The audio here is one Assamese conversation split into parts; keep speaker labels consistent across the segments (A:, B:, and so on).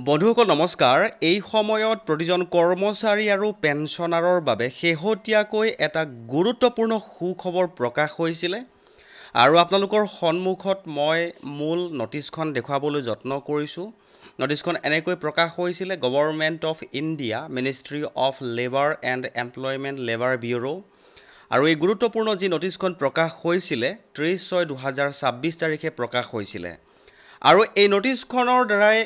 A: বন্ধুসকল নমস্কাৰ। এই সময়ত প্ৰতিজন কৰ্মচাৰী আৰু পেঞ্চনাৰৰ বাবে শেহতীয়াকৈ এটা গুৰুত্বপূৰ্ণ সুখবৰ প্ৰকাশ হৈছিলে আৰু আপোনালোকৰ সন্মুখত মই মূল নটিছখন দেখুৱাবলৈ যত্ন কৰিছোঁ। নটিছখন এনেকৈ প্ৰকাশ হৈছিলে government of India, ministry of labour and employment labour bureau'. আৰু এই গুৰুত্বপূৰ্ণ যি নটিছখন প্ৰকাশ হৈছিলে 30/6/2024 তাৰিখে প্ৰকাশ হৈছিলে। আৰু এই নটিছখনৰ দ্বাৰাই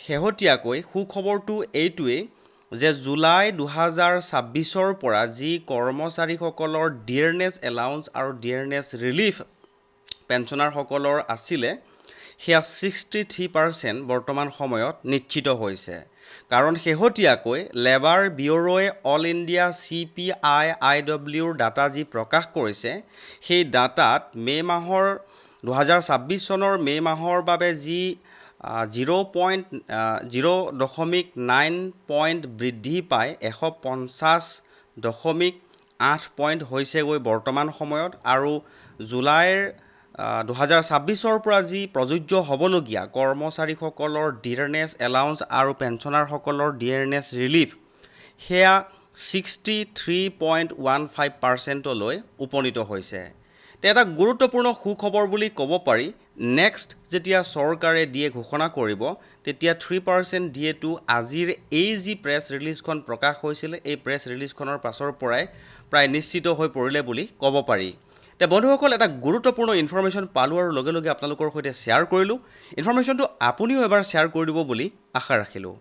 A: শেহতীয়াকৈ সুখবৰটো এইটোৱেই যে জুলাই 2024 পৰা যি কৰ্মচাৰীসকলৰ ডিয়াৰনেছ এলাউন্স আৰু ডিয়াৰনেছ ৰিলিফ পেঞ্চনাৰসকলৰ আছিলে সেয়া 63% বৰ্তমান সময়ত নিশ্চিত হৈছে। কাৰণ শেহতীয়াকৈ লেবাৰ ব্যুৰ'য়ে অল ইণ্ডিয়া CPIIWৰ ডাটা যি প্ৰকাশ কৰিছে সেই ডাটাত 2024 মে' মাহৰ বাবে যি 0.9 পইণ্ট বৃদ্ধি পাই 150.8 পইণ্ট হৈছেগৈ বৰ্তমান সময়ত। আৰু জুলাইৰ 2024 পৰা যি প্ৰযোজ্য হ'বলগীয়া কৰ্মচাৰীসকলৰ ডিয়াৰনেছ এলাউন্স আৰু পেঞ্চনাৰসকলৰ ডিয়াৰনেছ ৰিলিফ সেয়া 63.15%লৈ উপনীত হৈছে। এটা গুৰুত্বপূৰ্ণ সুখবৰ বুলি ক'ব পাৰি। নেক্সট যেতিয়া চৰকাৰে দিয়ে ঘোষণা কৰিব তেতিয়া 3% দিয়েটো আজিৰ এই যি প্ৰেছ ৰিলিজখন প্ৰকাশ হৈছিলে এই প্ৰেছ ৰিলিজখনৰ পাছৰ পৰাই প্ৰায় নিশ্চিত হৈ পৰিলে বুলি ক'ব পাৰি। বন্ধুসকল এটা গুৰুত্বপূৰ্ণ ইনফৰমেশ্যন পালোঁ আৰু লগে লগে আপোনালোকৰ সৈতে শ্বেয়াৰ কৰিলোঁ। ইনফৰমেশ্যনটো আপুনিও এবাৰ শ্বেয়াৰ কৰি দিব বুলি আশা ৰাখিলোঁ।